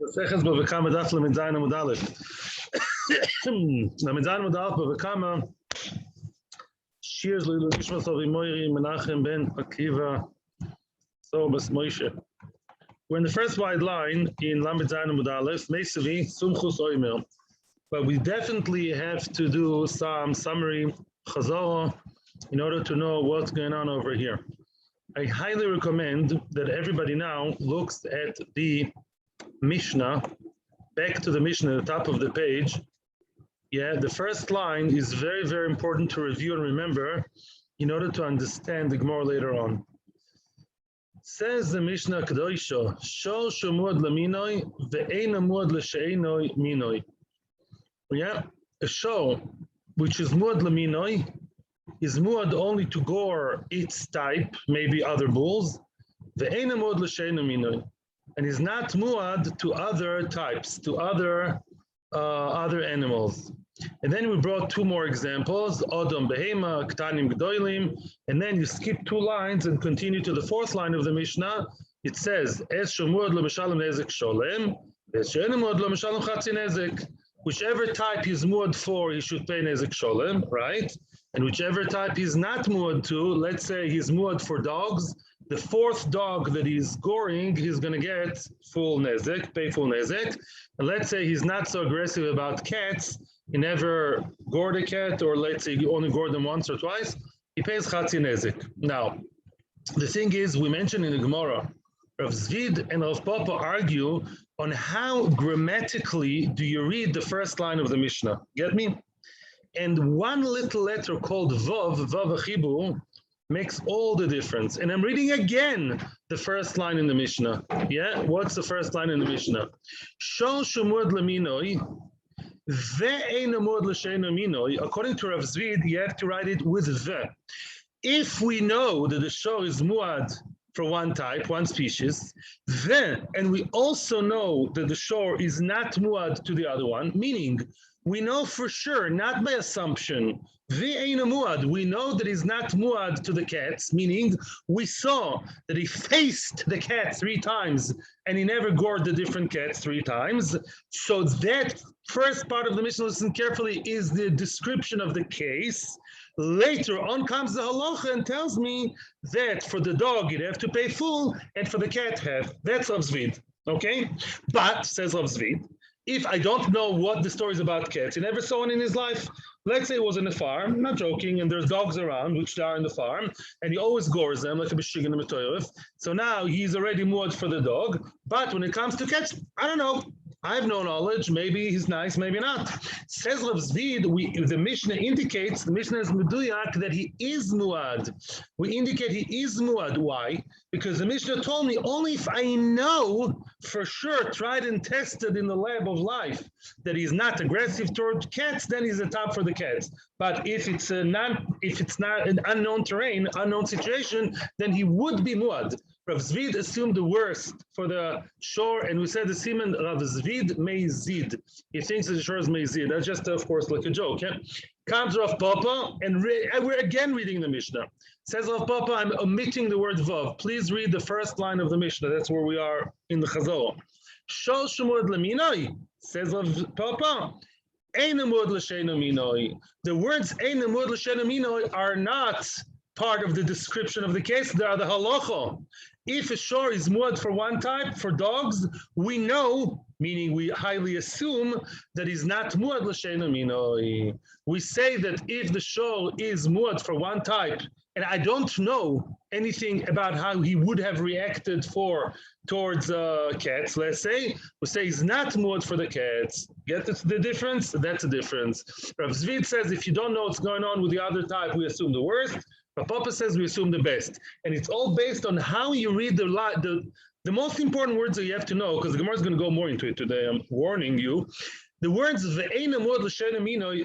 Mesechus Bava Kama daf Lamed Zayin Amud Aleph. Lamed Zayin Amud Aleph Bava Kama. Shirs Leilu Nishmas Avi Moiri Menachem Ben Akiva Sobas Moshe. We're in the first wide line in Lamed Zayin Amud Aleph. Meisavi Sumchus Oimer. But we definitely have to do some summary chazara in order to know what's going on over here. I highly recommend that everybody now looks at the Mishnah, back to the Mishnah at the top of the page. Yeah, the first line is very, very important to review and remember in order to understand the Gemara later on. Says the Mishnah Kedosha, Shor Shumuad Laminoi, Ve'ein Amuad L'Sheinoi Minoi. Yeah, a show which is Muad Laminoi is Muad only to gore its type, maybe other bulls, Ve'ein Amuad L'Sheinoi Minoi. And is not muad to other types, to other animals. And then we brought two more examples, Odom Behema, Ktanim Gdoilim, and then you skip two lines and continue to the fourth line of the Mishnah. It says, Es Shomuad L'Mishalem Nezek Sholem, Es Shenemuad L'Mishalem Chatzi Nezek. Whichever type he's muad for, he should pay Nezek Sholem, right? And whichever type he's not muad to, let's say he's muad for dogs, the fourth dog that he's goring, he's going to get full nezek, pay full nezek. And let's say he's not so aggressive about cats, he never gored a cat, or let's say you only gored them once or twice, he pays chatzi nezek. Now, the thing is, we mentioned in the Gemara, Rav Zvid and Rav Papa argue on how grammatically do you read the first line of the Mishnah. Get me? And one little letter called Vav, Vav Achibu, makes all the difference. And I'm reading again the first line in the Mishnah. Yeah, what's the first line in the Mishnah? Shor Shumuad Laminoi, Ve'ein Amuad L'Sheino Minoi. According to Rav Zvid, you have to write it with ve. If we know that the shor is muad for one type, one species, and we also know that the shor is not muad to the other one, meaning we know for sure, not by assumption, we know that he's not muad to the cats, meaning we saw that he faced the cat 3 times and he never gored the different cats 3 times. So that first part of the Mishnah, listen carefully, is the description of the case. Later on comes the halacha and tells me that for the dog you'd have to pay full and for the cat half. That's Rav Zvid, okay? But, says Rav Zvid, if I don't know what the story is about cats, he never saw one in his life. Let's say it was in a farm, I'm not joking, and there's dogs around, which they are in the farm, and he always gores them like a b'shig and a metoyev. So now he's already muad for the dog. But when it comes to cats, I don't know. I have no knowledge. Maybe he's nice, maybe not. Says Rav Zvid, the Mishnah indicates, the Mishnah is meduyak, that he is muad. We indicate he is muad. Why? Because the Mishnah told me only if I know for sure, tried and tested in the lab of life, that he's not aggressive toward cats, then he's a top for the cats. But if it's not an unknown terrain, unknown situation, then he would be muad. Rav Zvid assumed the worst for the shore, and we said the semen Rav Zvid may zid. He thinks that the shore is may zid. That's just, of course, like a joke. Yeah? Comes Rav Papa, and we're again reading the Mishnah. Says Rav Papa, I'm omitting the word vav. Please read the first line of the Mishnah. That's where we are in the Chazal. Shor Shumuad Laminoi, says Rav Papa. Ein Amuad L'Sheino Minoi. The words Ein Amuad L'Sheino Minoi are not part of the description of the case. They are the halacha. If a shor is muad for one type, for dogs, we know, meaning we highly assume, that he's not muad l'sheino minoi. We say that if the shor is muad for one type, and I don't know anything about how he would have reacted towards cats, let's say, we say he's not muad for the cats. Get the difference? That's a difference. Rav Zvid says if you don't know what's going on with the other type, we assume the worst. But Papa says we assume the best. And it's all based on how you read the most important words that you have to know, because the Gemara is going to go more into it today, I'm warning you. The words ve'ein amuad l'sheino minoi,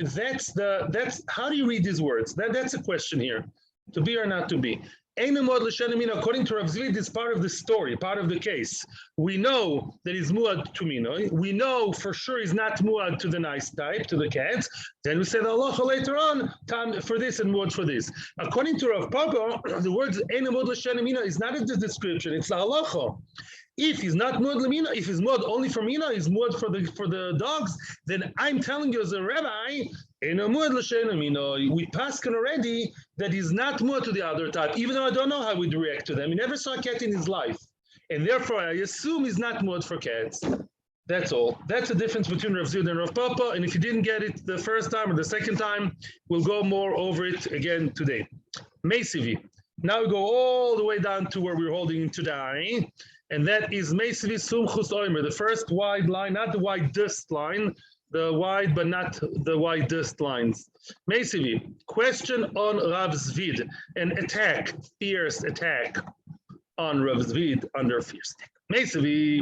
that's how do you read these words? That's a question here. To be or not to be. Ein amuad l'sheino minoi, according to Rav Zvid, is part of the story, part of the case. We know that he's muad to minoi. We know for sure he's not muad to the nice type, to the cats. Then we say the halacha later on, time for this and muad for this. According to Rav Papa, the words ein amuad l'sheino minoi is not in the description, it's the halacha. If he's not muad lemina, if he's muad only for mina, he's muad for the dogs, then I'm telling you as a rabbi, we paskin already that he's not muad to the other type, even though I don't know how we'd react to them. He never saw a cat in his life. And therefore, I assume he's not muad for cats. That's all. That's the difference between Rav Zvid and Rav Papa. And if you didn't get it the first time or the second time, we'll go more over it again today. Meisivi. Now we go all the way down to where we're holding today. And that is Meisivi Sumchus Oimer, the first wide line, not the widest line, the wide but not the widest lines. Meisivi, question on Rav Zvid, an attack, fierce attack on Rav Zvid under fierce attack. Meisivi.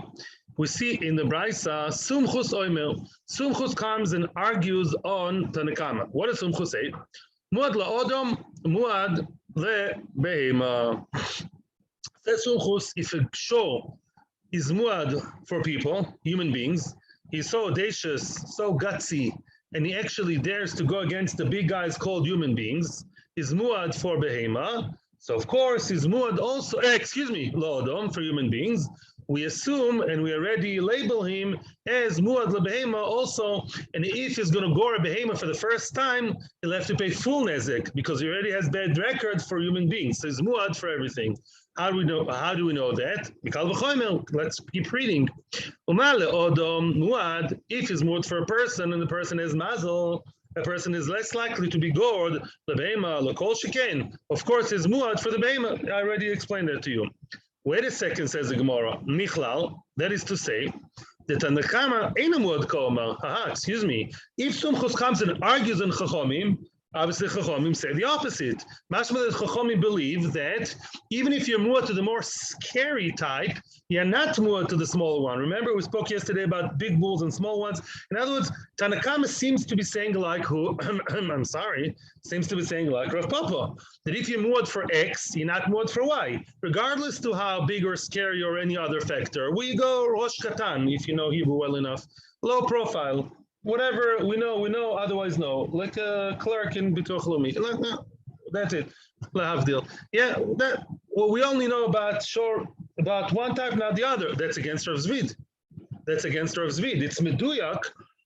We see in the Braisa, Sumchus Oimer. Sumchus comes and argues on Tanna Kama. What does Sumchus say? Muad la'odom, muad le'behema. Says Sumchus, if a show is muad for people, human beings, he's so audacious, so gutsy, and he actually dares to go against the big guys called human beings, is muad for behema. So of course, he's muad also, la'odom for human beings. We assume and we already label him as muad lebehema also, and if he's going to gore a behema for the first time, he'll have to pay full nezek because he already has bad record for human beings. So he's muad for everything. How do we know that? Let's keep reading. Muad, if he's muad for a person and the person has mazel, a person is less likely to be gored, lebehema, lekol sheken. Of course, he's muad for the behema. I already explained that to you. Wait a second, says the Gemara. Nichlal, that is to say, that Tanna Kama ain't a muad koma. Excuse me. If Sumchus comes and argues on Chachomim, obviously Chachomim say the opposite. Mashma that Chachomim believe that even if you're muad to the more scary type, you're not muad to the smaller one. Remember, we spoke yesterday about big bulls and small ones. In other words, Tanna Kama seems to be saying like who? Seems to be saying like Rav Papa, that if you're muad for X, you're not muad for Y, regardless to how big or scary or any other factor. We go Rosh Katan, if you know Hebrew well enough, low profile, whatever we know, otherwise no, like a clerk in Bituach Leumi. That's it. Lahavdil. Yeah, that well, we only know about one type, not the other. That's against Rav Zvid. It's Meduyak,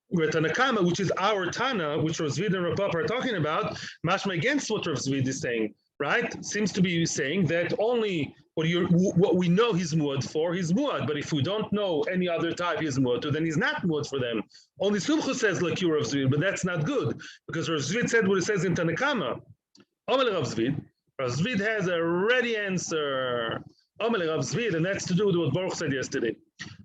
where Tanna Kama, which is our Tana, which Rav Zvid and Rav Papa are talking about, mashma against what Rav Zvid is saying, right? Seems to be saying that only what we know he's muad for, he's muad. But if we don't know any other type he's muad to, then he's not muad for them. Only Sumchus says like you Rav Zvid, but that's not good because Rav Zvid said what it says in Tanna Kama. Omer Rav Zvid has a ready answer. Omer Rav Zvid, and that's to do with what Baruch said yesterday.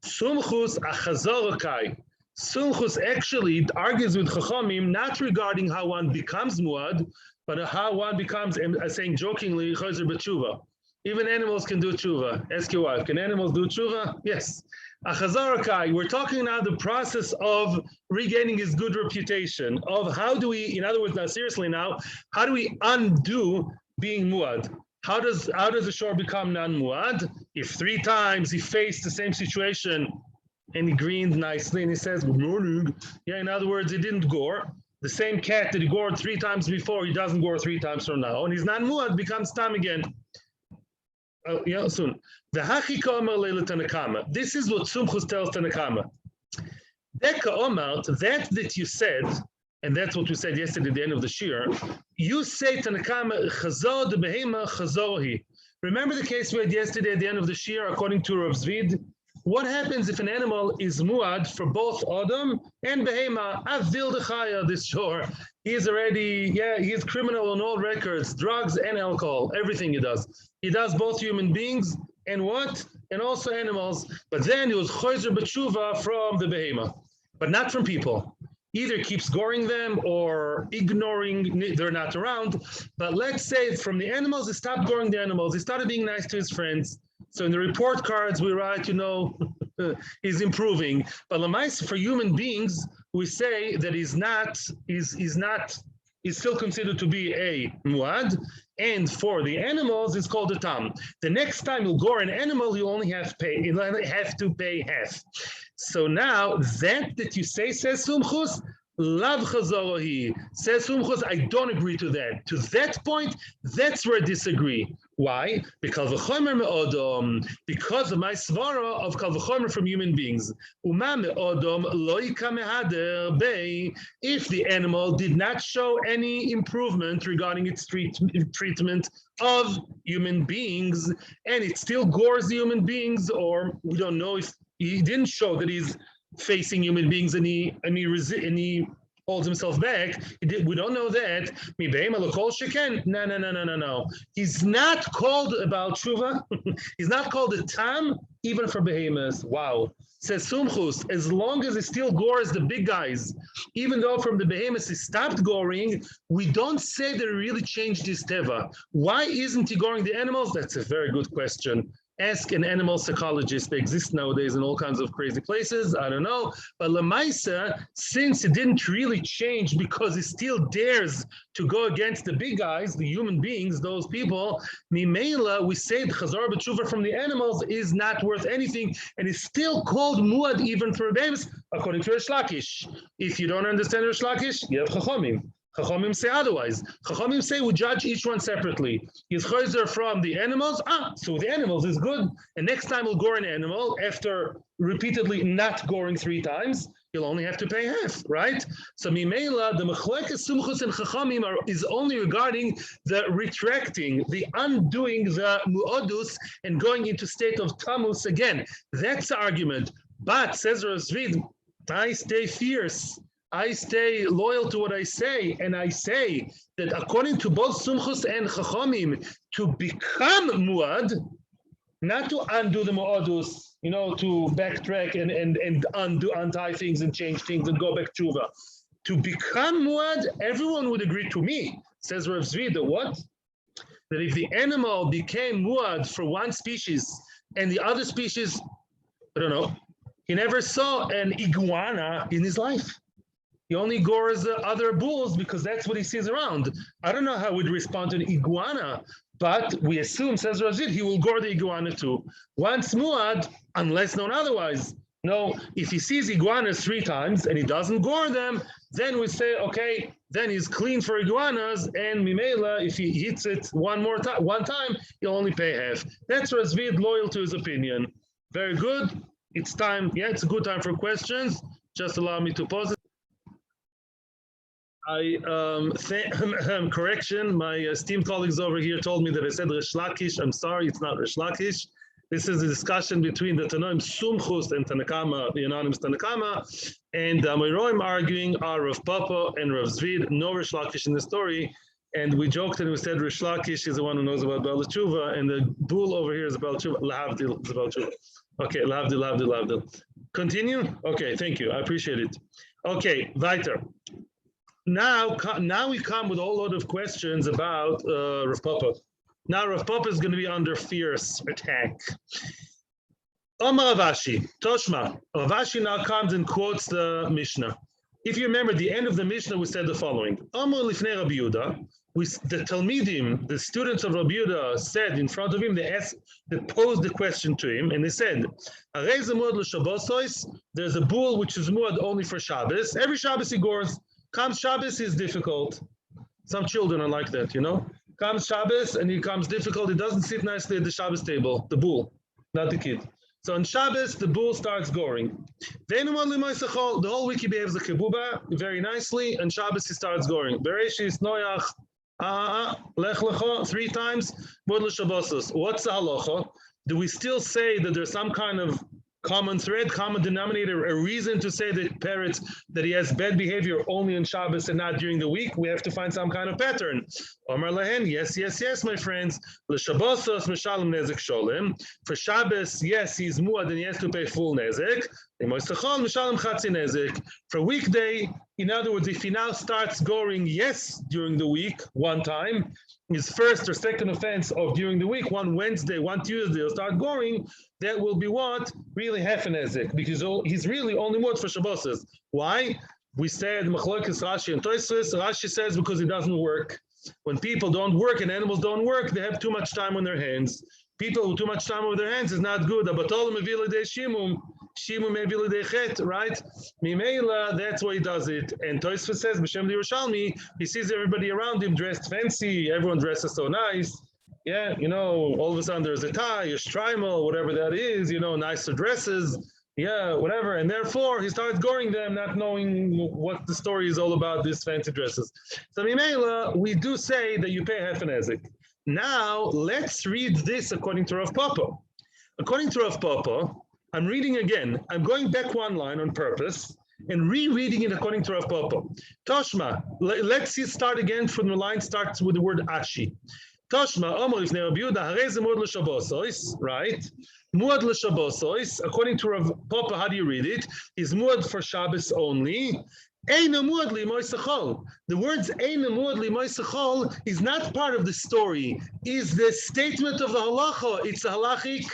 Sumchus achazorokai. Sumchus actually argues with Chachamim not regarding how one becomes muad, but how one becomes, saying jokingly, chozer b'tshuva. Even animals can do tshuva. Ask your wife, can animals do tshuva? Yes. Achazarakai, we're talking now the process of regaining his good reputation, of how do we, in other words, now seriously now, how do we undo being muad? How does the shore become non-muad? If 3 times he faced the same situation and he grinned nicely and he says, good morning. Yeah, in other words, he didn't gore. The same cat that he gored 3 times before, he doesn't gore 3 times from now. And he's non-muad, becomes tam again. Soon. The Hachika Omer Leila Tanna Kama. This is what Sumchus tells Tanna Kama. Deka Omer, that you said, and that's what we said yesterday at the end of the shir, you say Tanna Kama, Chazor de Behema Chazorhi. Remember the case we had yesterday at the end of the shir, according to Rav Zvid? What happens if an animal is muad for both Adam and Behema? Avil Dechaya, this shore. He is already, he is criminal on all records, drugs and alcohol, everything he does. He does both human beings and what? And also animals. But then he was chozer b'tshuva from the Behema, but not from people. Either keeps goring them or ignoring, they're not around. But let's say from the animals, he stopped goring the animals. He started being nice to his friends. So in the report cards, we write, he's improving. But Lamais, for human beings, we say that he's still considered to be a muad. And for the animals, it's called a tam. The next time you'll gore an animal, you only have to pay half. So now that you say, says Sumchus, lav chazorohi, says Sumchus, I don't agree to that. To that point, that's where I disagree. Why? Because of my svara of kal v'chomer from human beings. If the animal did not show any improvement regarding its treatment of human beings, and it still gores the human beings, or we don't know if he didn't show that he's facing human beings and he holds himself back. We don't know that. No. He's not called about tshuva. He's not called a tam, even for behemoths. Wow. Says Sumchus, as long as it still gores the big guys, even though from the behemoths he stopped goring, we don't say that he really changed his teva. Why isn't he goring the animals? That's a very good question. Ask an animal psychologist. They exist nowadays in all kinds of crazy places. I don't know. But Lamaisa, since it didn't really change because he still dares to go against the big guys, the human beings, those people, Mimela, we say the Chazar B'tshuva from the animals is not worth anything and is still called Muad even for Behemoths, according to Rish Lakish. If you don't understand Rish Lakish, you have Chachomim. Chachamim say otherwise. Chachamim say we judge each one separately. He's chayzer from the animals. So the animals is good. And next time we'll gore an animal after repeatedly not goring 3 times. You'll only have to pay half, right? So Mimela, the Mechlekes Sumchus and Chachamim is only regarding the retracting, the undoing the Mu'odus and going into state of Tamus again. That's the argument. But says Rav Zvid, I stay fierce. I stay loyal to what I say, and I say that according to both Sumchus and Chachamim, to become Muad, not to undo the Mu'adus, to backtrack and untie things and change things and go back tshuva. To become Muad, everyone would agree to me, says Rav Zvi, that what? That if the animal became Muad for one species and the other species, I don't know, he never saw an iguana in his life. He only gores the other bulls because that's what he sees around. I don't know how we'd respond to an iguana, but we assume, says Razid, he will gore the iguana too. Once Muad, unless known otherwise. No, if he sees iguanas 3 times and he doesn't gore them, then we say, okay, then he's clean for iguanas, and Mimela, if he hits it one time, he'll only pay half. That's Razid, loyal to his opinion. Very good. It's time. Yeah, it's a good time for questions. Just allow me to pause it. Correction, my esteemed colleagues over here told me that I said Rish Lakish. I'm sorry, it's not Rish Lakish. This is a discussion between the Tanoim Sumchus and Tanakama, the anonymous Tanakama, and the Amoraim arguing are Rav Papa and Rav Zvid, no Rish Lakish in the story. And we joked and we said Rish Lakish is the one who knows about Baal Tshuva, and the bull over here is about Tshuva. Lahavdil is about Tshuva. Okay, Lahavdil. Continue? Okay, thank you. I appreciate it. Okay, weiter. Now we come with a whole lot of questions about Rav Papa. Now Rav Papa is going to be under fierce attack. Omar Ravashi, Toshma. Ravashi now comes and quotes the Mishnah. If you remember, the end of the Mishnah, we said the following. Omar Lifnei Rabbi Yehuda, the Talmidim, the students of Rabbi Yehuda, said in front of him, they posed the question to him, and they said, there's a bull which is muad only for Shabbos. Every Shabbos he gores. Comes Shabbos is difficult. Some children are like that, Comes Shabbos and he comes difficult. He doesn't sit nicely at the Shabbos table, the bull, not the kid. So on Shabbos, the bull starts goring. The whole week he behaves like a kebuba very nicely, and Shabbos he starts goring. Bereshis, Noach, Lech Lecho, 3 times, Model Shabbosos. What's the halacha? Do we still say that there's some kind of common thread, common denominator, a reason to say that that he has bad behavior only on Shabbos and not during the week? We have to find some kind of pattern. Omar Lahen, yes, my friends. L'Shabbosos Meshalem Nezek Sholem. For Shabbos, yes, he's muad and he has to pay full nezek. For weekday, in other words, if he now starts goring, yes, during the week, 1 time, his first or second offense of during the week, 1 Wednesday, 1 Tuesday, he'll start goring, that will be what? Really half an ezek, because he's really only muad for Shabbos. Why? We said, Machlokes Rashi and Tosfos. Rashi says because it doesn't work. When people don't work and animals don't work, they have too much time on their hands. People with too much time on their hands is not good. Right? Mimela, that's why he does it. And Tosfos says, B'Shem Yerushalmi, he sees everybody around him dressed fancy, everyone dresses so nice. Yeah, all of a sudden there's a tie, a shtreimel, whatever that is, nicer dresses, yeah, whatever. And therefore, he starts goring them, not knowing what the story is all about, these fancy dresses. So, Mimela, we do say that you pay half an ezek. Now, let's read this according to Rav Papa. According to Rav Papa, I'm reading again. I'm going back one line on purpose and rereading it according to Rav Papa. Toshma, let's start again from the line starts with the word ashi. Toshma, Omer Ifnei Rabbi Yehuda, Harei ze muad l'shabosos, right? Muad l'shabosos, according to Rav Papa, how do you read it? Is muad for Shabbos only. Eina muad li moisachol. The words Eina muad li moisachol is not part of the story. Is the statement of the halacha. It's a halachic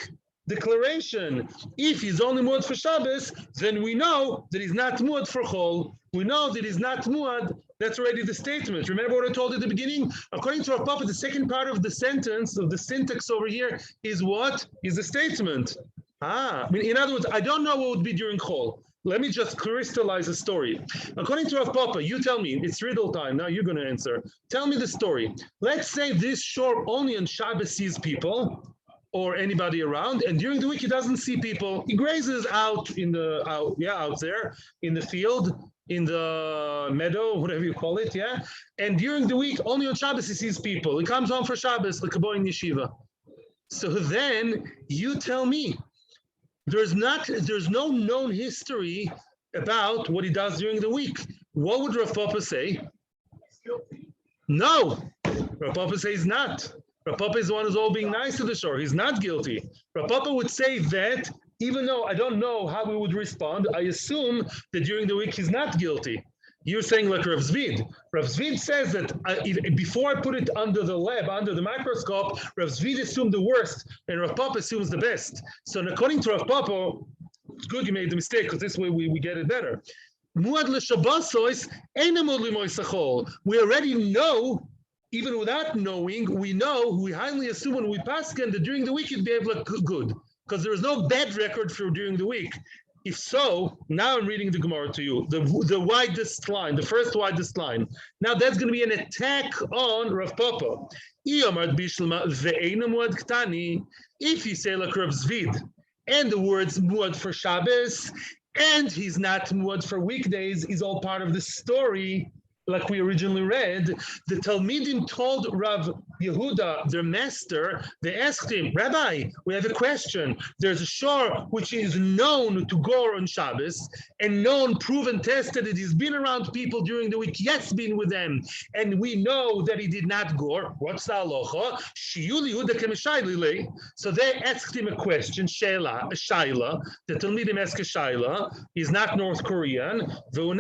declaration. If he's only muad for Shabbos, then we know that he's not muad for chol. We know that he's not muad. That's already the statement. Remember what I told you at the beginning? According to our Papa, the second part of the sentence, of the syntax over here, is what? Is a statement. In other words, I don't know what would be during chol. Let me just crystallize the story. According to Rav Papa, you tell me, it's riddle time, now you're going to answer. Tell me the story. Let's say this shore only on Shabbos sees people, or anybody around, and during the week he doesn't see people. He grazes out there in the field, in the meadow, whatever you call it, yeah. And during the week, only on Shabbos he sees people. He comes home for Shabbos, like a boy in yeshiva. So then you tell me, there's no known history about what he does during the week. What would Rav Papa say? No, Rav Papa says not. Rav Papa is the one who's all being nice to the shore. He's not guilty. Rav Papa would say that, even though I don't know how we would respond, I assume that during the week he's not guilty. You're saying like Rav Zvid. Rav Zvid says that before I put it under the lab, under the microscope, Rav Zvid assumed the worst, and Rav Papa assumes the best. So according to Rav Papa, it's good you made the mistake, because this way we get it better. Muad l'shabasos eina muad l'moisachol. We already know, even without knowing, we highly assume when we paskin that during the week it'd be able to good, because there is no bad record for during the week. If so, now I'm reading the Gemara to you, the widest line, the first widest line. Now that's going to be an attack on Rav Papa. If you say like Rav Zvid, and the words muad for Shabbos, and he's not muad for weekdays, is all part of the story, like we originally read. The Talmidim told Rav Yehuda, their master, they asked him, Rabbi, we have a question. There's a shore which is known to gore on Shabbos, and known, proven, tested that he's been around people during the week, yes, been with them, and we know that he did not gore. What's the halacha? So they asked him a question, a shaila. The Talmidim ask a shaila. He's not North Korean. And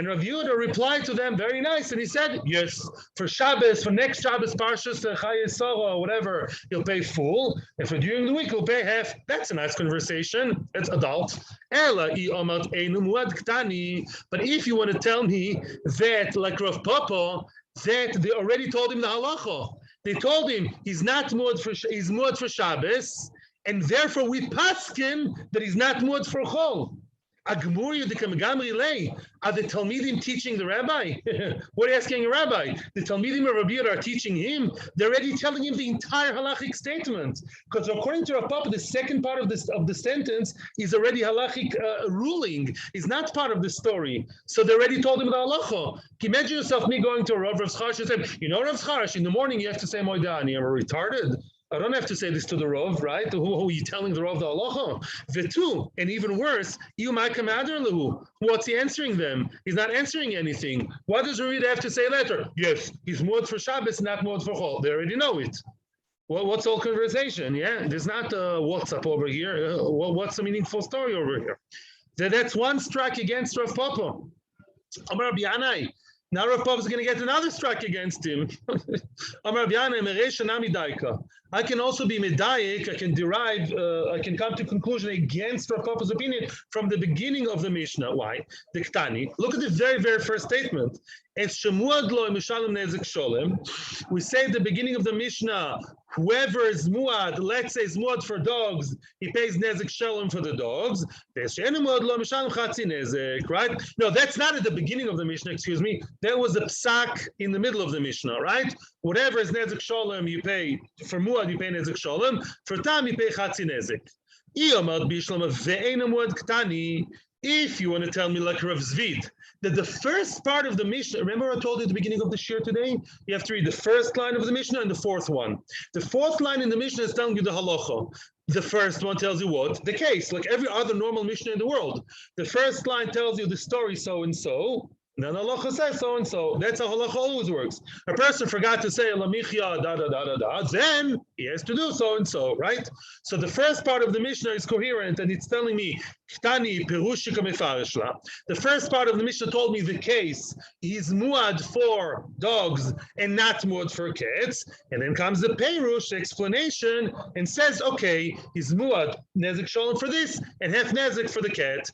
Rav Yehuda replied to them very nice, and he said, yes, for Shabbos, for next Shabbos, Parshas Chaye Sarah, or whatever, he'll pay full, and for during the week, he'll pay half. That's a nice conversation. It's adult. But if you want to tell me that, like Rav Papa, that they already told him the halacha, they told him he's not muad he's muad for Shabbos, and therefore we paskin that he's not muad for chol. Are the Talmidim teaching the rabbi? What are you asking a rabbi? The Talmidim of Rabbi Yehuda are teaching him. They're already telling him the entire halachic statement. Because according to Rav Papa, the second part of the sentence is already halachic ruling. It's not part of the story. So they already told him the halacha. Can you imagine yourself, me going to Rav Scharash and saying, Rav Scharash, in the morning you have to say Moedani. Am I retarded? I don't have to say this to the Rav, right? Who are you telling the Rav the halacha? Vetu, and even worse, what's he answering them? He's not answering anything. What does Rita have to say later? Yes, he's muad for Shabbos, not muad for chol. They already know it. Well, what's all conversation? Yeah, there's not WhatsApp over here. What's the meaningful story over here? That's one strike against Rav Papa. Amar Rabbi Yanai. Now Rav Papa is going to get another strike against him. I can also be medayik, I can derive, I can come to conclusion against Rav Papa's opinion from the beginning of the Mishnah. Why? The Ktani. Look at the very, very first statement. We say at the beginning of the Mishnah, Whoever is muad, let's say is muad for dogs, he pays nezek shalom for the dogs. Right? No, that's not at the beginning of the Mishnah, excuse me. That was a psak in the middle of the Mishnah, right? Whatever is nezek shalom, you pay. For muad, you pay nezek shalom. For tam, you pay chatzi nezek. If you want to tell me like Rav Zvid, that the first part of the Mishnah, remember I told you at the beginning of the shir today? You have to read the first line of the Mishnah and the fourth one. The fourth line in the Mishnah is telling you the halacha. The first one tells you what? The case, like every other normal Mishnah in the world. The first line tells you the story so-and-so, then halacha says so-and-so. That's how halacha always works. A person forgot to say lamichya da, then he has to do so-and-so, right? So the first part of the Mishnah is coherent, and it's telling me, the first part of the Mishnah told me the case, he's muad for dogs and not muad for cats. And then comes the Perush explanation and says, okay, he's muad nezek shalom for this and half nezek for the cat.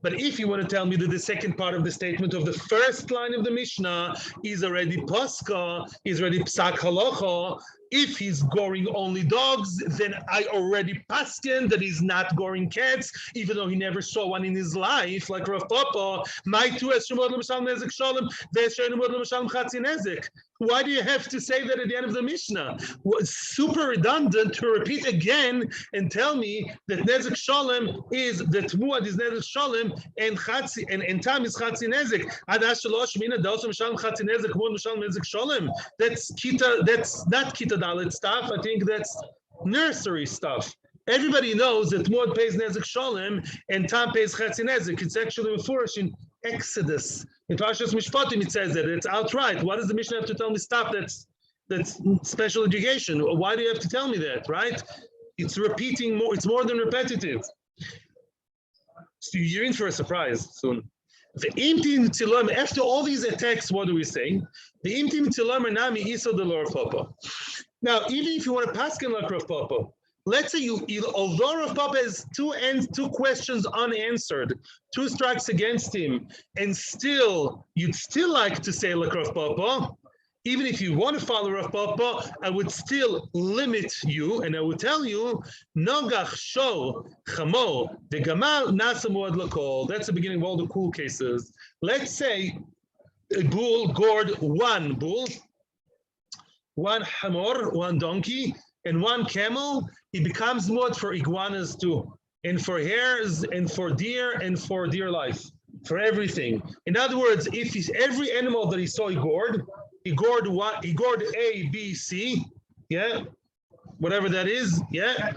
But if you want to tell me that the second part of the statement of the first line of the Mishnah is already paska, is already psak halacha, if he's goring only dogs, then I already pasken that he's not goring cats, even though he never saw one in his life, like Rav Papa. My two nezek shalom, nezek. Why do you have to say that at the end of the Mishnah? Well, it's super redundant to repeat again and tell me that nezek shalom is that muad is nezek shalom and chatzi and tam is chatzi nezek. That's kita. That's not kita dalet stuff. I think that's nursery stuff. Everybody knows that muad pays nezek shalom and tam pays chatzi nezek. It's actually mefurish in Exodus. In Parshas Mishpatim, it says that it's outright. Why does the Mishnah have to tell me stuff that's special education? Why do you have to tell me that, right? It's repeating more. It's more than repetitive. So you're in for a surprise soon. After all these attacks, what do we say? The Now, even if you want to pass like Rav Papa, let's say although Rav Papa has two questions unanswered, two strikes against him, and you'd still like to say like Rav Papa, even if you want to follow Rav Papa, I would still limit you, and I would tell you, Nogach Sho Chamo the Gamal Nasa Muad Lakol. That's the beginning of all the cool cases. Let's say a bull gored one bull, one hamor, one donkey, and one camel. He becomes muad for iguanas too, and for hares, and for deer life, for everything. In other words, if he's every animal that he saw, he gored what? He gored A, B, C, yeah, whatever that is, yeah.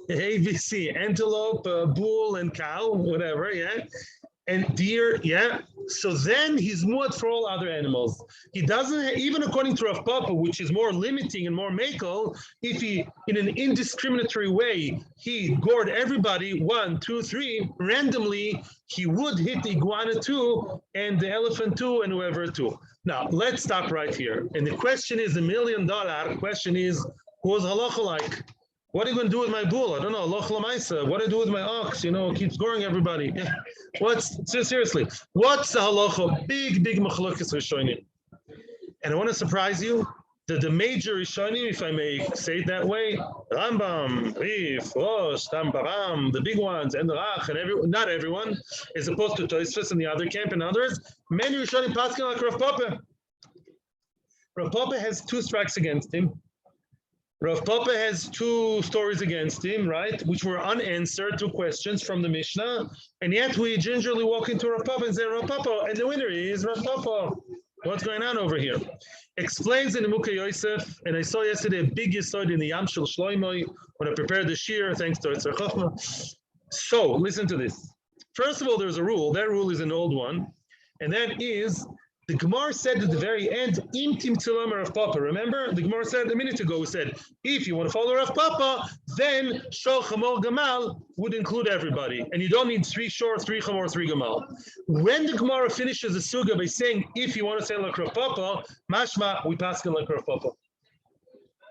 A, B, C, antelope, bull, and cow, whatever, yeah. And deer, yeah. So then he's muad for all other animals. He doesn't, even according to Rav Papa, which is more limiting and more makel, if he, in an indiscriminatory way, he gored everybody, 1, 2, 3, randomly, he would hit the iguana too, and the elephant too, and whoever too. Now, let's stop right here. And the question is, $1 million question is, who's halacha like? What are you going to do with my bull? I don't know. Allah Lamaisa. What do I do with my ox? Keeps goring everybody. Seriously, what's the halacha? Big machlokes rishonim. And I want to surprise you that the major rishonim, if I may say it that way, Rambam, Rif, Rosh, Tambaram, the big ones, and Rach, and not everyone, as opposed to Tosfos and the other camp and others, many rishonim paskin like Rav Papa. Rav Papa has 2 strikes against him. Rav Papa has 2 stories against him, right, which were unanswered, 2 questions from the Mishnah, and yet we gingerly walk into Rav Papa and say, Rav Papa, and the winner is Rav Papa. What's going on over here? Explains in the Mukha Yosef, and I saw yesterday a big yesod in the Yam Shel Shloimeh when I prepared the shir, thanks to Yitzhak Chochmah. So, listen to this. First of all, there's a rule. That rule is an old one, and that is, the Gemara said at the very end, Im Timtzulam Rav Papa. Remember, the Gemara said a minute ago, we said, if you want to follow Rav Papa, then Shor Chamor Gamal would include everybody. And you don't need 3 Shor, 3 Chamor, 3 Gamal. When the Gemara finishes the Suga by saying, if you want to say like Rav Papa, mashma, we pass like Rav Papa.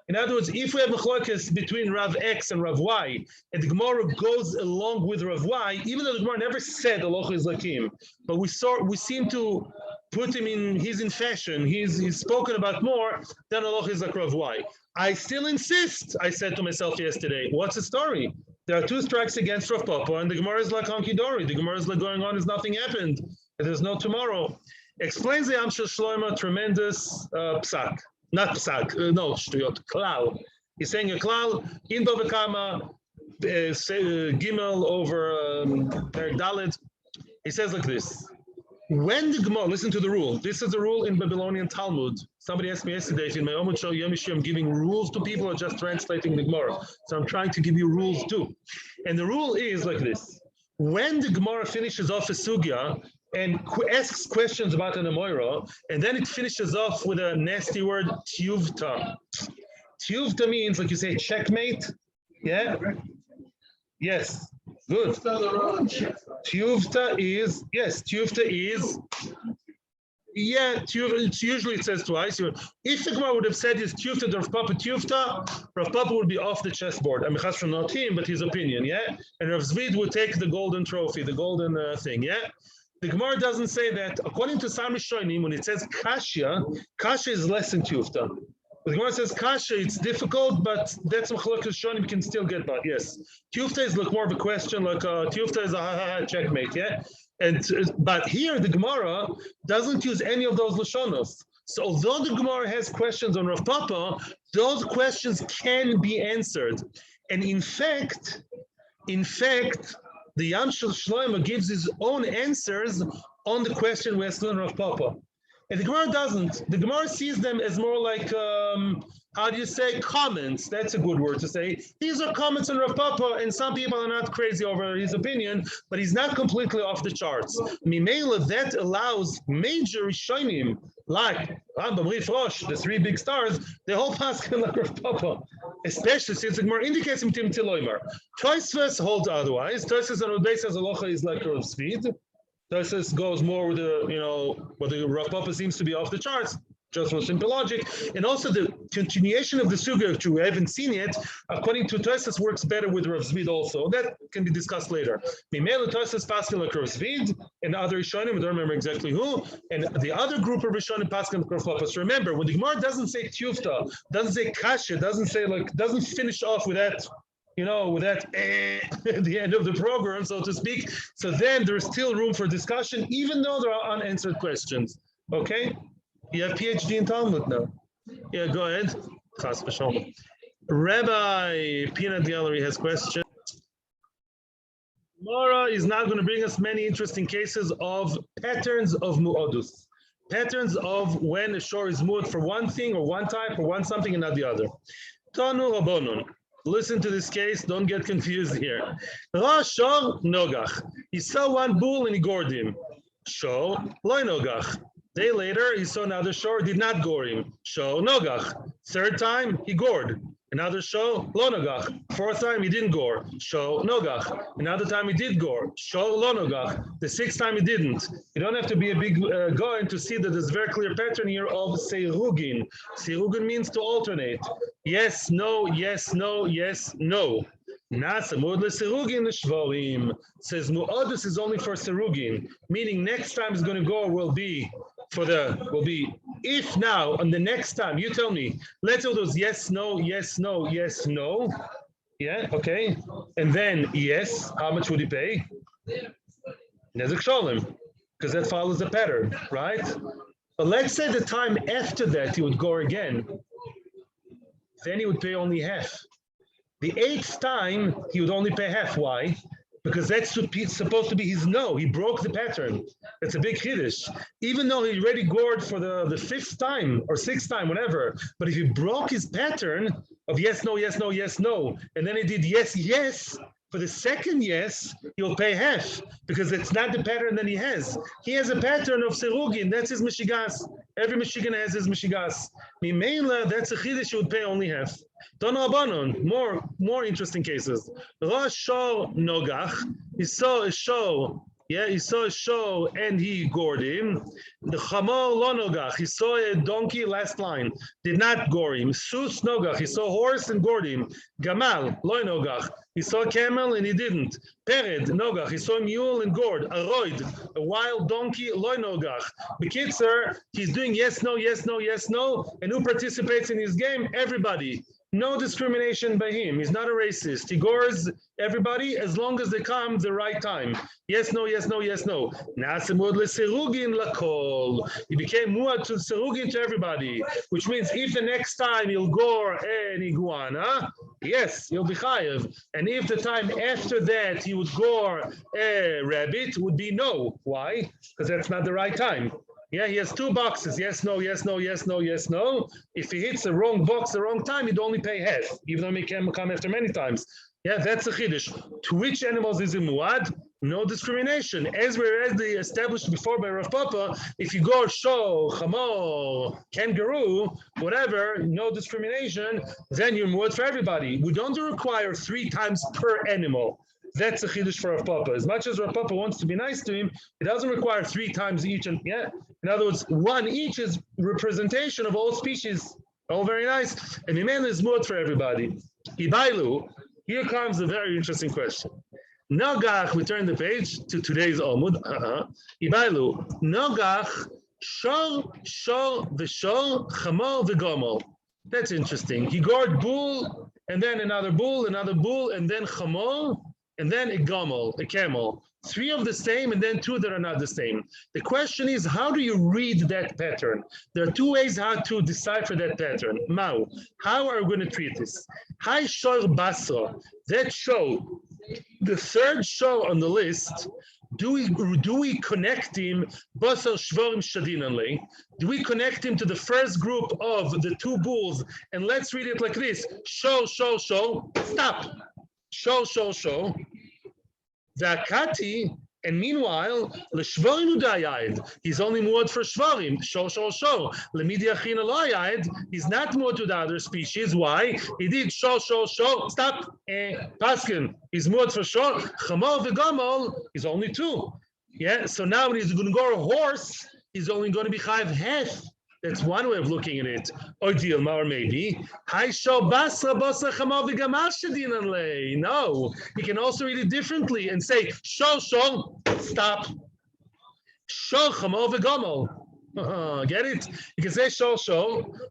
In other words, if we have machlokes between Rav X and Rav Y, and the Gemara goes along with Rav Y, even though the Gemara never said halacha is like him, but we seem to put him in, he's in fashion, he's spoken about more, then halacha is like Rav. Why? I still insist, I said to myself yesterday, what's the story? There are 2 strikes against Rav Papa, and the Gemara is like Honky Dory. The Gemara is like going on as nothing happened, and there's no tomorrow. Explains the Amshel Shloima, tremendous psak. Not psak, no, shtuyot, klal. He's saying a klal, in Bava Kama, Gimel over Perek Dalet. He says like this. When the Gemara, listen to the rule. This is the rule in Babylonian Talmud. Somebody asked me yesterday, in my Amud show, Yomi, I'm giving rules to people or just translating the Gemara. So I'm trying to give you rules too. And the rule is like this. When the Gemara finishes off a sugya and asks questions about an Amoira, and then it finishes off with a nasty word, tiyuvta. Tiyuvta means, like you say, checkmate. Yeah? Yes. Good. Tiyuvta is, yes, tiyuvta is, yeah, usually it says twice. If the Gemara would have said his tiyuvta to Rav Papa tiyuvta, Rav Papa would be off the chessboard. I'm from not him, but his opinion, yeah? And Rav Zvid would take the golden trophy, the golden thing, yeah? The Gemara doesn't say that. According to Sam Rishonim, when it says kasha, kasha is less than tiyuvta. The Gemara says kasha, it's difficult, but that's machlokes Rishonim, you can still get by. Yes, tiyuvta is like more of a question, like tiyuvta is a checkmate, yeah. And but here the Gemara doesn't use any of those lashonos. So although the Gemara has questions on Rav Papa, those questions can be answered. And in fact, the Yamshel Shloima gives his own answers on the question we asked on Rav Papa. And the Gemara doesn't. The Gemara sees them as more like, how do you say, comments. That's a good word to say. These are comments on Rav Papa, and some people are not crazy over his opinion, but he's not completely off the charts. Mimela, that allows major Rishonim, like Rambam, Rif, Rosh, the 3 big stars, the whole pasuk like Rav Papa, especially since the Gemara indicates him Tim Tiloimer. Tosfos holds otherwise. Tosfos and Rodei says halacha is like Rav Zvid. Tosfos goes more with the, what the Rav Papa seems to be off the charts, just for simple logic. And also the continuation of the sugya, which we haven't seen yet, according to Tosfos, works better with Rav Zvid also. That can be discussed later. Mimele Tosfos paskin like Rav Zvid, and other Rishonim, I don't remember exactly who, and the other group of Rishonim paskin like Rav Papa. So remember, when the Gemara doesn't say tiyufta, doesn't say kasha, doesn't finish off with that, with that at the end of the program, so to speak. So then there's still room for discussion, even though there are unanswered questions. Okay? You have PhD in Talmud now. Yeah, go ahead. Chas v'sholom. Rabbi Peanut Gallery has questions. Mara is now going to bring us many interesting cases of patterns of mu'odus. Patterns of when a shore is mu'od for one thing or one type or one something and not the other. Tanu Rabbanon. Listen to this case, don't get confused here. Ra shor nogach. He saw one bull and he gored him. Shor loy nogach. Day later, he saw another shor, did not gore him. Shor nogach. 3rd time, he gored. Another shor lo nogach. 4th time, he didn't gore. Shor nogach. Another time, he did gore. Shor lo nogach. The 6th time, he didn't. You don't have to be a big goin to see that there's a very clear pattern here of seirugin. Seirugin means to alternate. Yes, no, yes, no, yes, no. Nasa mu'od le'serugin l'shvorim. Says mu'odus is only for serugin, meaning next time is going to go will be if now on the next time you tell me, let's do those yes, no, yes, no, yes, no. Yeah, okay. And then yes, how much would he pay? Nezek sholem, because that follows the pattern, right? But let's say the time after that he would go again. Then he would pay only half. The 8th time, he would only pay half. Why? Because that's supposed to be his no. He broke the pattern. It's a big chiddush. Even though he already gored for the 5th time or 6th time, whatever. But if he broke his pattern of yes, no, yes, no, yes, no, and then he did yes, yes, for the 2nd yes, he'll pay half because it's not the pattern that he has. He has a pattern of serugin. That's his mishigas. Every Michigan has his mishigas. Mimela, that's a chiddush. He would pay only half. Donabanon, more interesting cases. Rosh Shor Nogach, he saw a shor, Yeah, he saw a show and he gored him. The chamor lo nogach, he saw a donkey, last line, did not gore him. Sus nogach, he saw a horse and gored him. Gamal lo nogach, he saw a camel and he didn't. Pered nogach, he saw a mule and gored. A roid, a wild donkey, lo nogach. Bekitzer, he's doing yes, no, yes, no, yes, no. And who participates in his game? Everybody. No discrimination by him. He's not a racist. He gores everybody as long as they come the right time. Yes, no, yes, no, yes, no. Nasemud leserugin lakol. He became muad to serugin to everybody, which means if the next time he'll gore an iguana, yes, he'll be chayev. And if the time after that he would gore a rabbit, would be no. Why? Because that's not the right time. Yeah, he has two boxes. Yes, no, yes, no, yes, no, yes, no. If he hits the wrong box the wrong time, he'd only pay half, even though he can come after many times. Yeah, that's a chiddush. To which animals is it muad? No discrimination. As we already established before by Rav Papa, if you go show, chamor, kangaroo, whatever, no discrimination, then you're muad for everybody. We don't require 3 times per animal. That's a chiddush for Rav Papa. As much as Rav Papa wants to be nice to him, it doesn't require 3 times each. And yeah, in other words, 1 each is representation of all species. All very nice. And Mimena is muad for everybody. Ibailu, here comes a very interesting question. Nogach, we turn the page to today's Amud. Ibailu, Nogach, shor, v'shor, chamor, v'gomor. That's interesting. He gored bull, and then another bull, and then chamor, and then a gomel, a camel. 3 of the same, and then 2 that are not the same. The question is, how do you read that pattern? There are 2 ways how to decipher that pattern. Mau, how are we going to treat this? Hai shor basra, that show, the 3rd show on the list, do we connect him, basar shvorim shadinanle? Do we connect him to the first group of the 2 bulls? And let's read it like this: show, stop. Show. Zakati, and meanwhile, l'shvorim udayayid, he's only muad for shvorim. Show. Lemidi achina lo yayid, he's not muad to the other species. Why? He did show. Stop. Paskin, he's muad for show. Chamor v'gamol, he's only 2. Yeah. So now when he's going to go a horse, he's only going to be chayav half. That's one way of looking at it. Or Dilma, or maybe. No, he can also read it differently and say, show, stop. Show, chamor v'gamol. Get it? You can say show,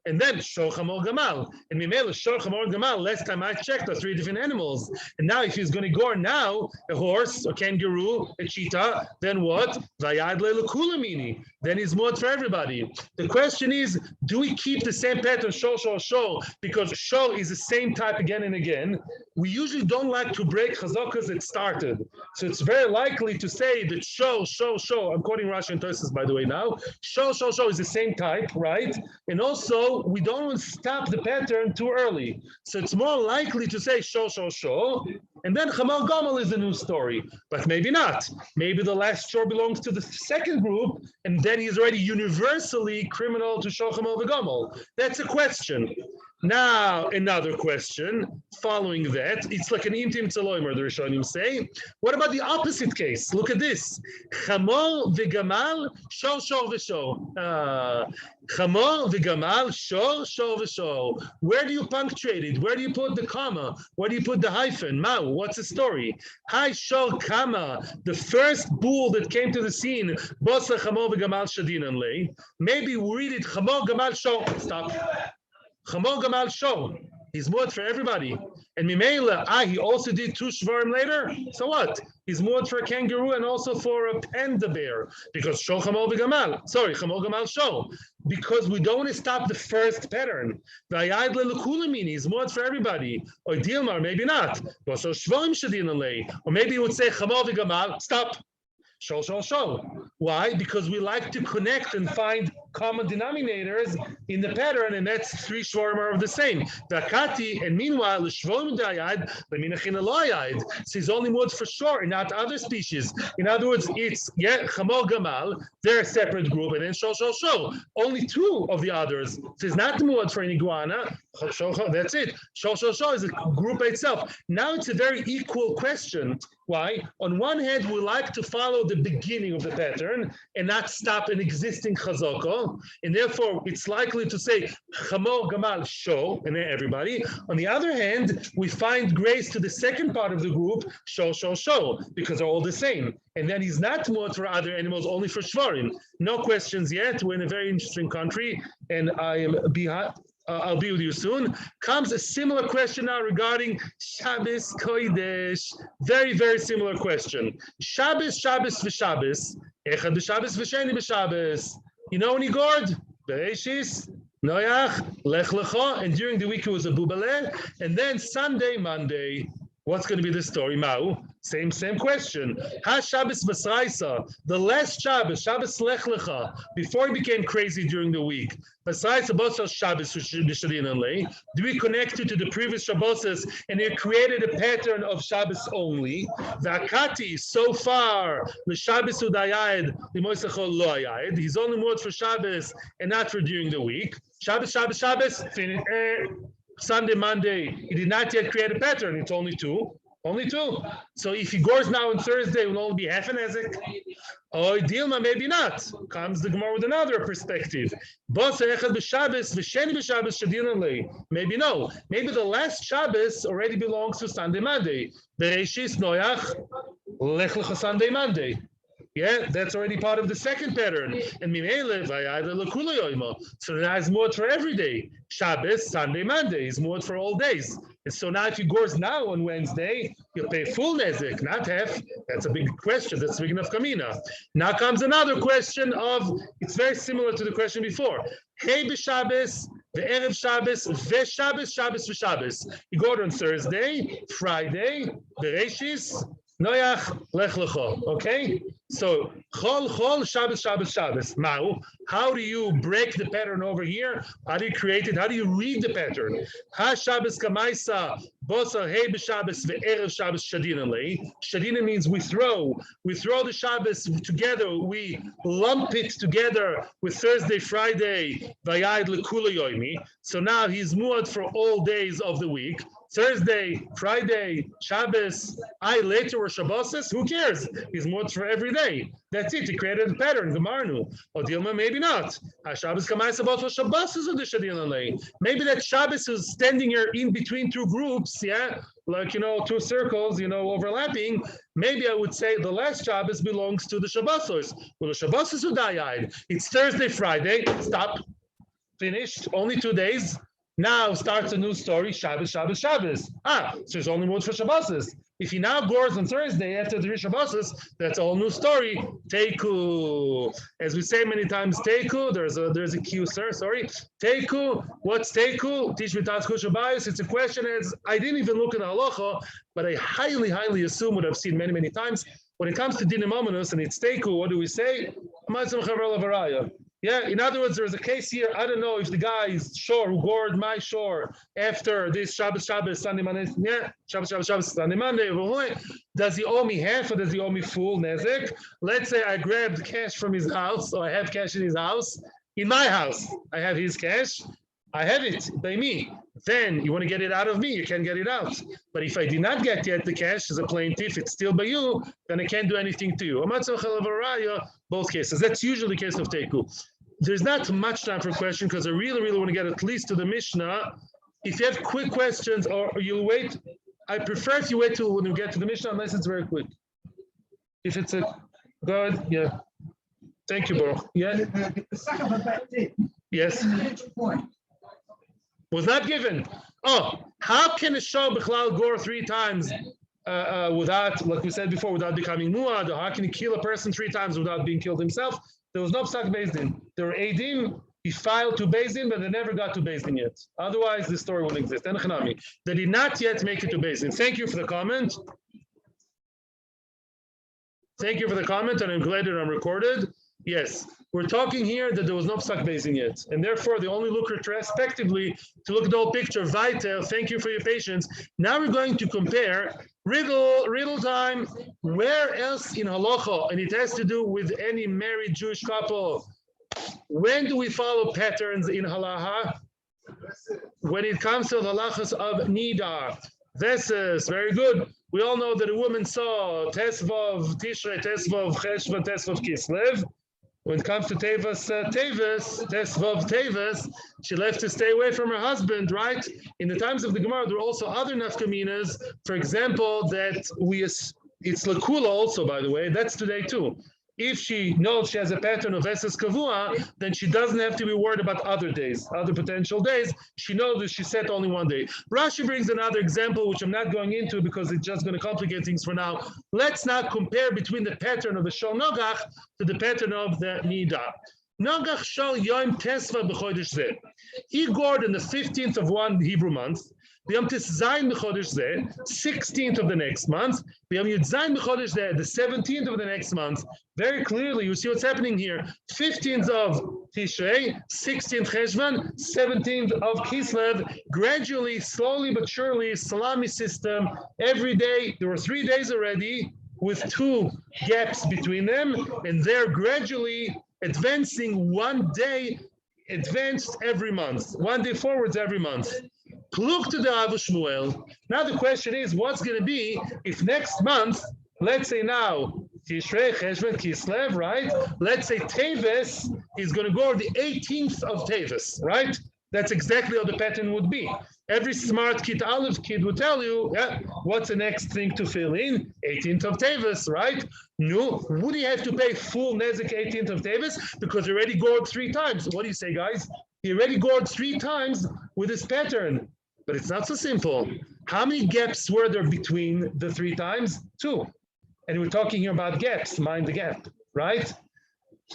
and then show chamor gamal. And mimela show chamor gamal. Last time I checked, are 3 different animals. And now, if he's going to gore now, a horse, a kangaroo, a cheetah, then what? Vayad le'lekulamini. Then he's muad for everybody. The question is, do we keep the same pattern, show, because show is the same type again and again? We usually don't like to break chazakas that started. So it's very likely to say that show. I'm quoting Rashi and Tosfos, by the way, now. Show is the same type, right? And also, we don't want to stop the pattern too early. So it's more likely to say show. And then chamor gamol is a new story. But maybe not. Maybe the last show belongs to the 2nd group, and then he's already universally criminal to show chamor v'gamol. That's a question. Now, another question following that. It's like an intim tzaloimer, the Rishonim say. What about the opposite case? Look at this. Chamor v'gamal, shor v'shor. Chamor v'gamal, shor v'shor. Where do you punctuate it? Where do you put the comma? Where do you put the hyphen? Mau, what's the story? Hai shor kama, the first bull that came to the scene, bosa chamor v'gamal shadinan lei. Maybe we read it, chamor gamal shor. Stop. Chamor gamal show. He's muad for everybody. And Mimela, he also did 2 shvarim later. So what? He's muad for a kangaroo and also for a panda bear. Because show chamor v'gamal. Sorry, chamor gamal show. Because we don't want to stop the first pattern. V'ayad le'lekulamini, he's muad for everybody. Or Dilma, or maybe not. Or maybe he would say chamor v'gamal, stop. Show. Why? Because we like to connect and find common denominators in the pattern, and that's 3 shvarim are of the same. Vakati, and meanwhile, l'shvorim dayad, l'minachin aloyad. So he's only muad for shor and not other species. In other words, it's chamor gamal, they're a separate group, and then shol shol shol. Only 2 of the others. So he's not muad for an iguana. That's it. Shol shol shol is a group by itself. Now it's a very equal question. Why? On one hand, we like to follow the beginning of the pattern and not stop an existing chazaka, and therefore it's likely to say chamor gamal show, and then everybody. On the other hand, we find grace to the second part of the group, show show show, because they're all the same. And then he's not muad for other animals, only for shvarim. No questions yet. We're in a very interesting country, and I am behind. I'll be with you soon. Comes a similar question now regarding Shabbos Kodesh. Very, very similar question. Shabbos, Shabbos, v'Shabbos. Echad b'Shabbos, v'Sheni b'Shabbos. You know any gore? Bereshis, Noach, Lech Lecha, and during the week it was a Bubale, and then Sunday, Monday. What's going to be the story? Mau, same question. Ha Shabbos Basraisa, the last Shabbos, Shabbos Lech Lecha, before he became crazy during the week. Basraisa Bosel Shabbos B'Shadinalei. Do we connect it to the previous Shabboses, and it created a pattern of Shabbos only? Vakati, so far, the Shabbos Udayad, the Moisachol Lo Ayad. He's only muad for Shabbos and not for during the week. Shabbos, finish. Sunday, Monday, he did not yet create a pattern. It's only 2. Only 2. So if he gores now on Thursday, it will only be half an ezek. Oh, Dilma, maybe not. Comes the Gemara with another perspective. Maybe no. Maybe the last Shabbos already belongs to Sunday, Monday. Bereshis Noach, Lech Lecha Sunday, Monday. Yeah, that's already part of the second pattern. And so now it's muad for every day. Shabbos, Sunday, Monday is muad for all days. And so now if you gores now on Wednesday, you'll pay full nezek, not half. That's a big question. That's big enough kamina. Now comes another question of, it's very similar to the question before. Hey b'Shabbos, ve'erev Shabbos, ve'Shabbos, Shabbos, ve'Shabbos. You go on Thursday, Friday, Bereshis, Noach, Lech Lecha. Okay? So, Chol, Shabbos, Shabbos, Shabbos. Now, how do you break the pattern over here? How do you create it? How do you read the pattern? Ha Shabbos Kamaisa, Bosa, Hey b'Shabbos, ve'erev Shabbos, Shadina lei. Shadina means we throw the Shabbos together, we lump it together with Thursday, Friday, Vayad Lekula Yomi. So now he's muad for all days of the week. Thursday, Friday, Shabbos, later were Shabboses, who cares? He's muad for every day. That's it. He created a pattern. Gemarnu. Or Dilma, maybe not. Shabbos Kamaisa about what Shabboses of the Shadina lei. Maybe that Shabbos is standing here in between 2 groups, yeah, like 2 circles, overlapping. Maybe I would say the last Shabbos belongs to the Shabbosos. Well, the Shabbosos Udayad. It's Thursday, Friday. Stop. Finished. Only 2 days. Now starts a new story, Shabbos, Shabbos, Shabbos. So there's only muad for Shabbos. If he now gores on Thursday after the Shabbos, that's a whole new story. Teiku. As we say many times, Teiku, there's a cue, sir, sorry. Teiku, what's Teiku? Teach me Tasku Shabbayos. It's a question as I didn't even look at the halacha, but I highly, highly assume what I've seen many, many times. When it comes to Dinim Ominous and it's Teiku, what do we say? Yeah, in other words, there's a case here. I don't know if the guy is shore who gored my shore after this Shabbos, Sunday, Monday. Yeah, Shabbos, Sunday, Monday. Does he owe me half or does he owe me full nezek? Let's say I grabbed cash from his house, or I have cash in his house. In my house, I have his cash. I have it by me. Then you want to get it out of me, you can get it out. But if I did not get yet the cash as a plaintiff, it's still by you, then I can't do anything to you. Both cases. That's usually the case of Teiku. There's not much time for question because I really, really want to get at least to the Mishnah. If you have quick questions or you'll wait, I prefer if you wait till when you get to the Mishnah unless it's very quick. If it's a good, yeah. Thank you, Baruch. Yeah. The second of that did. Yes. Point. Was not given. How can a show Bichlal gore 3 times without, like we said before, without becoming muad? Or how can he kill a person 3 times without being killed himself? There was no psak Beis Din. There were Eidim. He filed to Beis Din, but they never got to Beis Din yet. Otherwise, this story wouldn't exist. They did not yet make it to Beis Din. Thank you for the comment. Thank you for the comment, and I'm glad that I'm recorded. Yes, we're talking here that there was no psak basing yet, and therefore they only look retrospectively to look at the whole picture. Vital, thank you for your patience. Now we're going to compare riddle time. Where else in halacha, and it has to do with any married Jewish couple. When do we follow patterns in halacha? When it comes to the halachas of nida. Veses, very good. We all know that a woman saw Tesvav Tishrei, Tesvav Cheshvan, Tesvav Kislev. When it comes to Tesvav Teves, she left to stay away from her husband, right? In the times of the Gemara, there were also other nafkaminas. For example, that it's lakula also, by the way, that's today too. If she knows she has a pattern of Eses Kavua, then she doesn't have to be worried about other days, other potential days. She knows that she set only one day. Rashi brings another example, which I'm not going into because it's just going to complicate things for now. Let's now compare between the pattern of the Shal Nogach to the pattern of the Nida. Nogach Shal Yom Tesva B'chodesh Zeh. He gored in the 15th of one Hebrew month. B'yom Zayin B'chodesh Zeh, 16th of the next month. B'yom Yud Zayin B'chodesh Zeh, the 17th of the next month. Very clearly, you see what's happening here. 15th of Tishrei, 16th Cheshvan, 17th of Kislev. Gradually, slowly but surely, salami system. Every day, there were 3 days already with 2 gaps between them, and they're gradually advancing 1 day, advanced every month. 1 day forwards every month. Look to the Rav Shmuel. Now the question is, what's going to be if next month, let's say now, Tishrei, Cheshvan, Kislev, right? Let's say Teves is going to go the 18th of Teves, right? That's exactly how the pattern would be. Every smart Kit Aleph kid would tell you, yeah, what's the next thing to fill in? 18th of Teves, right? No, would he have to pay full Nezek 18th of Teves? Because he already gored 3 times. What do you say, guys? He already gored 3 times with this pattern. But it's not so simple. How many gaps were there between the 3 times? 2. And we're talking here about gaps, mind the gap, right?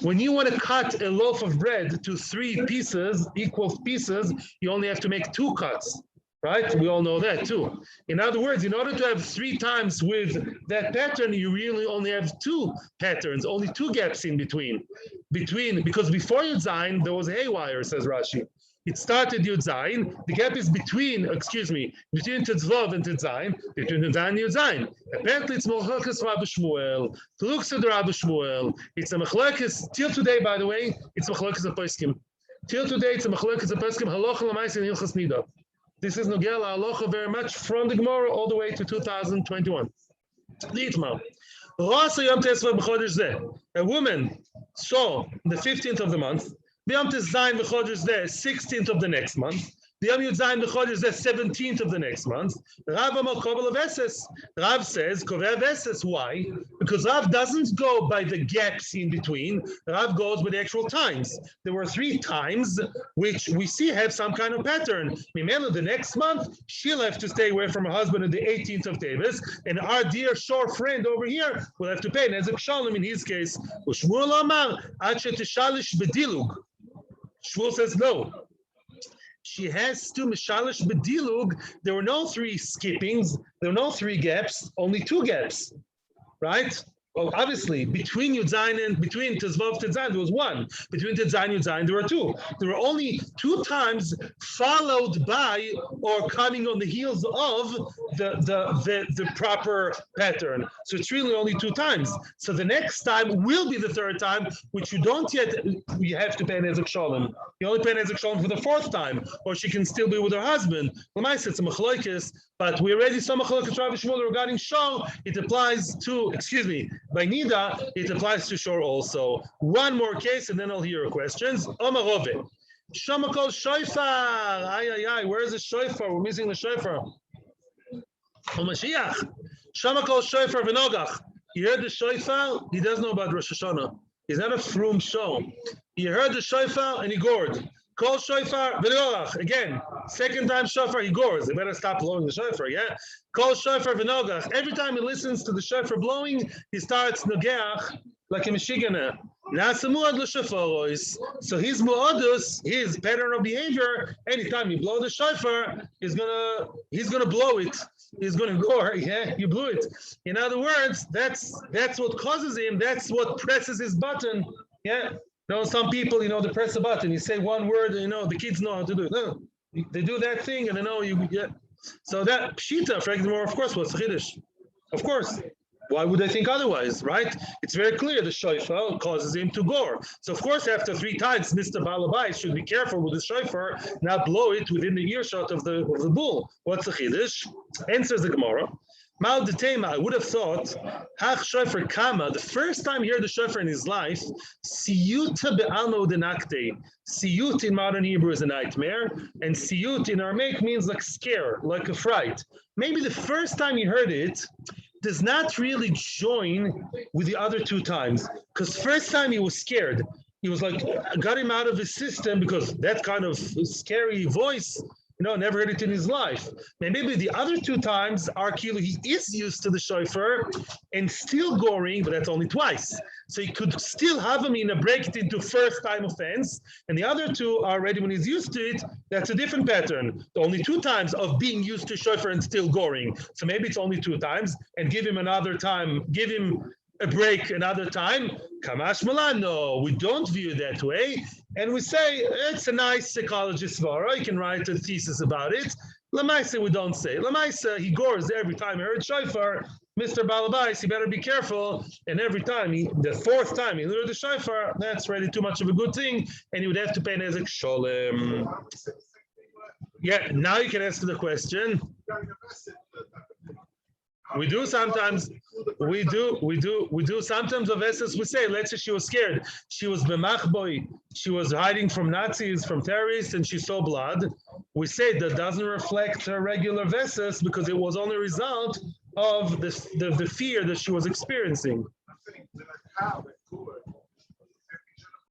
When you want to cut a loaf of bread to 3 pieces, equal pieces, you only have to make 2 cuts, right? We all know that too. In other words, in order to have 3 times with that pattern, you really only have 2 patterns, only 2 gaps in between. Because before Yud Zayin, there was a haywire, says Rashi. It started Yud Zayin. The gap is between Tetzvav and Tetzayin, between Tetzayin and Yud Zayin. Apparently, it's Machlokes Rav Shmuel. To look to the Rav Shmuel, it's a Machlokes. Till today, by the way, it's Machlokes of Poskim. Till today, it's a Machlokes of Poskim. Halacha l'maaseh in Hilchos Nida. This is Nogel Halacha very much from the Gemara all the way to 2021. Litma. A woman saw the 15th of the month. B'yom Zayin v'chodesh zeh, 16th of the next month. B'yom Yud Zayin v'chodesh zeh, 17th of the next month. Rav Amar Kobel of Eses. Rav says, Kovev Eses. Why? Because Rav doesn't go by the gaps in between. Rav goes with the actual times. There were 3 times which we see have some kind of pattern. Mimela, the next month, she'll have to stay away from her husband on the 18th of Teves, and our dear shore friend over here will have to pay Nezek Shalom in his case. U'Shmuel Amar, Ad she'tishalish b'dilug. Shmuel says no. She has to mishalish bedilug. There were no 3 skippings. There were no 3 gaps. Only 2 gaps, right? Well, obviously, between Yud Zayin and between Tezvav Tetzayin, there was 1. Between Tetzayin and Yud Zayin, there were 2. There were only 2 times followed by or coming on the heels of the proper pattern. So it's really only 2 times. So the next time will be the 3rd time, which you don't yet, you have to pay Nezek Shalom. You only pay Nezek Shalom for the 4th time, or she can still be with her husband. L'maaseh, it's a machlokes, but we already saw machlokes Rav Shmuel regarding shor. It applies to, by Nida, it applies to shor also. One more case, and then I'll hear your questions. Omar Rove. Shamakol shofar. Where is the shofar? We're missing the shofar. Mashiach. Shamakol shofar v'nogach. You heard the shofar? He doesn't know about Rosh Hashanah. He's not a frum show. He heard the shofar and he gored. Kol shofar v'nogach. Again, 2nd time shofar, he gores. They better stop blowing the shofar, yeah? Kol shofar v'nogach. Every time he listens to the shofar blowing, he starts nogeach like a Michigana. So his mu'adus, his pattern of behavior, anytime you blow the shofar, he's gonna blow it. He's gonna gore, yeah, you blew it. In other words, that's what causes him, that's what presses his button. Yeah. Some people, they press a button. You say one word, the kids know how to do it. No, they do that thing, and they know you get. So that pshita, of course, was chiddush. Of course. Why would I think otherwise, right? It's very clear the shofar causes him to gore. So of course, after 3 times, Mr. Balabai should be careful with the shofar, not blow it within the earshot of the bull. What's the chiddush? Answers the Gemara. Mal detema, I would have thought, hach shofar kama, the first time he heard the shofar in his life, siyuta be'almo denakte. Siyut in modern Hebrew is a nightmare, and siyut in Aramaic means like scare, like a fright. Maybe the first time he heard it does not really join with the other 2 times, because first time he was scared. He was like, got him out of his system because that kind of scary voice, never heard it in his life. And maybe the other 2 times, he is used to the shofar and still goring, but that's only twice. So he could still have him break it into first time offense, and the other 2 are already when he's used to it. That's a different pattern. The only 2 times of being used to shofar and still goring. So maybe it's only 2 times, and give him another time, give him a break another time. Kamash Malan, no, we don't view it that way. And we say, it's a nice psychologist svara, you can write a thesis about it. Lamaisa, we don't say. Lamaisa, he gores every time he heard shofar. Mr. Balabais, you better be careful. And every time, the 4th time he heard the shofar, that's really too much of a good thing, and he would have to pay nezek sholem. Yeah, now you can answer the question. We do sometimes sometimes of essence. We say, let's say she was scared. She was b'machboi. She was hiding from Nazis, from terrorists, and she saw blood. We say that doesn't reflect her regular vesses because it was only a result of the fear that she was experiencing.